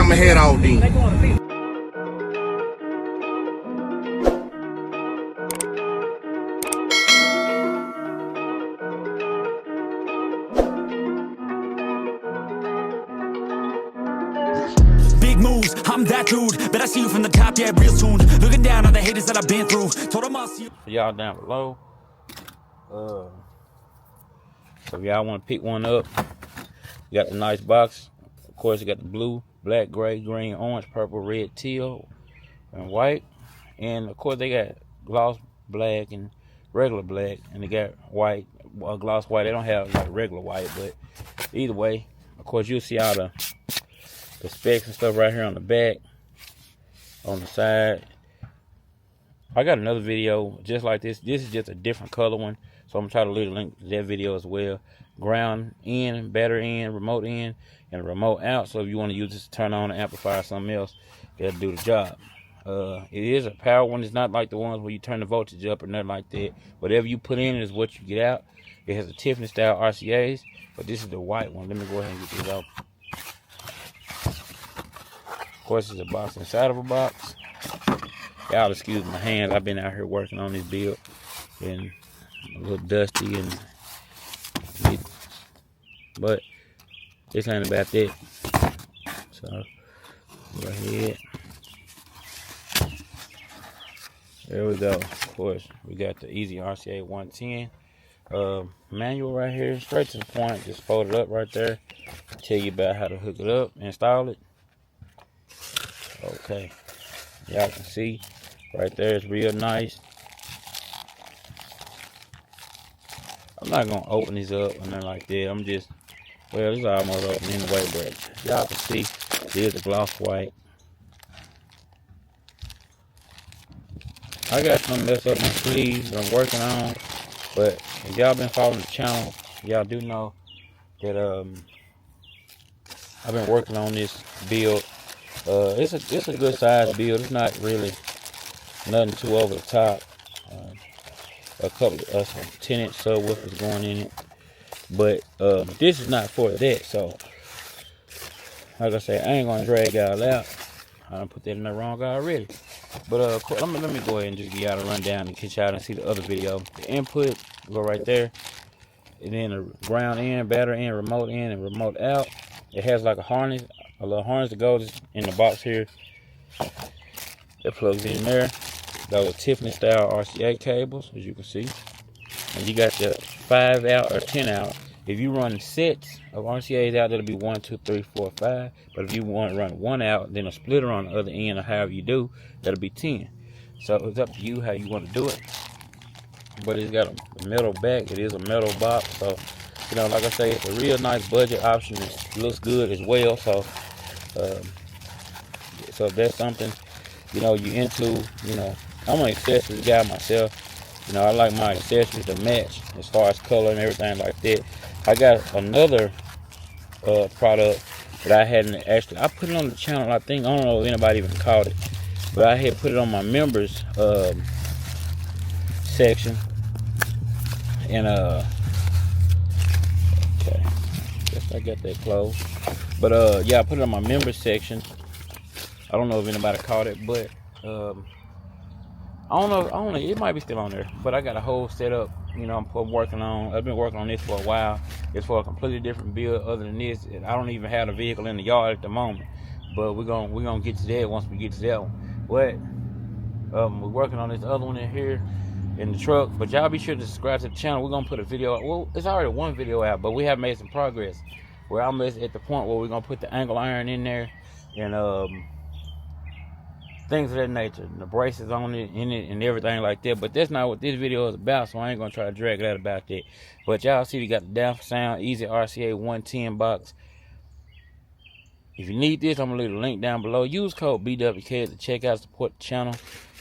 I'ma head out then. Big moves, I'm that dude. Bet I see you from the top, yeah, real soon. Looking down on the haters that I've been through. Told them I'll see you. For y'all down below. So if y'all want to pick one up, you got the nice box. Of course, you got the blue, black, gray, green, orange, purple, red, teal, and white. And of course, they got gloss black and regular black, and they got white, gloss white. They don't have like regular white, but either way, of course, you'll see all the specs and stuff right here on the back, on the side. I got another video just like this. This is just a different color one, so I'm gonna try to leave a link to that video as well. Ground in, battery in, remote in, and remote out. So if you want to use this to turn on an amplifier or something else, that'll do the job. It is a power one. It's not like the ones where you turn the voltage up or nothing like that. Whatever you put in is what you get out. It has a Tiffany style RCAs, but this is the white one. Let me go ahead and get this out. Of course, it's a box inside of a box. Y'all excuse my hands. I've been out here working on this build, and a little dusty, but this ain't about that. So go ahead. There we go. Of course, we got the Easy RCA 110 manual right here, straight to the point. Just fold it up right there. Tell you about how to hook it up, install it. Okay, y'all can see right there, it's real nice. I'm not gonna open these up or nothing like that. I'm just, well, it's almost open anyway, but y'all can see here's the gloss white. I got something else up my sleeves that I'm working on, but if y'all been following the channel, y'all do know that I've been working on this build. It's a good size build. It's not really nothing too over the top. A couple of some 10-inch subwoofers going in it, but this is not for that. So, like I say, I ain't gonna drag y'all out. I done put that in the wrong already. But let me go ahead and just give y'all a rundown and get y'all and see the other video. The input go right there, and then the ground in, battery in, remote in, and remote out. It has like a harness, a little harness that goes in the box here. That plugs in there. Those are Tiffany style RCA cables, as you can see. And you got the 5 out or 10 out. If you run sets of RCAs out, that'll be 1, 2, 3, 4, 5. But if you want to run 1 out, then a splitter on the other end, or however you do, that'll be 10. So it's up to you how you want to do it. But it's got a metal back. It is a metal box. So, you know, like I say, it's a real nice budget option. It looks good as well. So, so if that's something, you know, you into, you know, I'm an accessories guy myself. You know, I like my accessories to match as far as color and everything like that. I got another product that I hadn't actually, I put it on the channel, I think. I don't know if anybody even caught it, but I had put it on my members section. And okay, guess I got that closed. But yeah, I put it on my members section. I don't know if anybody caught it, but I don't know, it might be still on there, but I got a whole setup, you know, I'm working on. I've been working on this for a while. It's for a completely different build other than this. I don't even have the vehicle in the yard at the moment, but we're gonna get to that once we get to that one. But we're working on this other one in here in the truck. But y'all be sure to subscribe to the channel. We're gonna put a video out. Well, it's already one video out, but we have made some progress. Where I'm at the point where we're gonna put the angle iron in there and things of that nature, and the braces on it, in it, and everything like that. But that's not what this video is about, so I ain't gonna try to drag it out about that. But y'all see, we got the DOWN4SOUND Easy RCA 110 box. If you need this, I'm gonna leave a link down below. Use code BWK to check out, support the channel,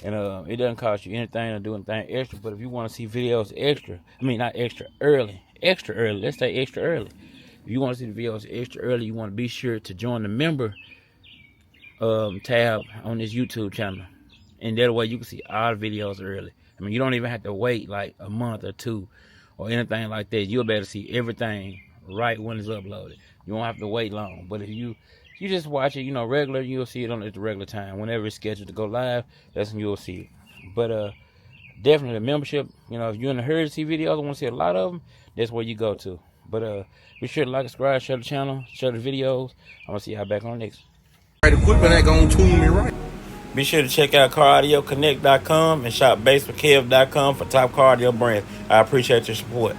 and it doesn't cost you anything to do anything extra. But if you want to see videos extra, I mean not extra early, let's say extra early. If you want to see the videos extra early, you want to be sure to join the member tab on this YouTube channel, and that way you can see all the videos early. I mean, you don't even have to wait like a month or two or anything like that. You'll be able to see everything right when it's uploaded. You won't have to wait long. But if you you just watch it, you know, regular, you'll see it on at the regular time. Whenever it's scheduled to go live, that's when you'll see it. But definitely the membership, you know, if you're in a hurry to see videos, I want to see a lot of them, that's where you go to. But be sure to like, subscribe, share the channel, share the videos. I'm going to see y'all back on the next. Equipment ain't gonna tune me right. Be sure to check out CarAudioConnect.com and shop BASSWITHKEV.com for top car audio brands. I appreciate your support.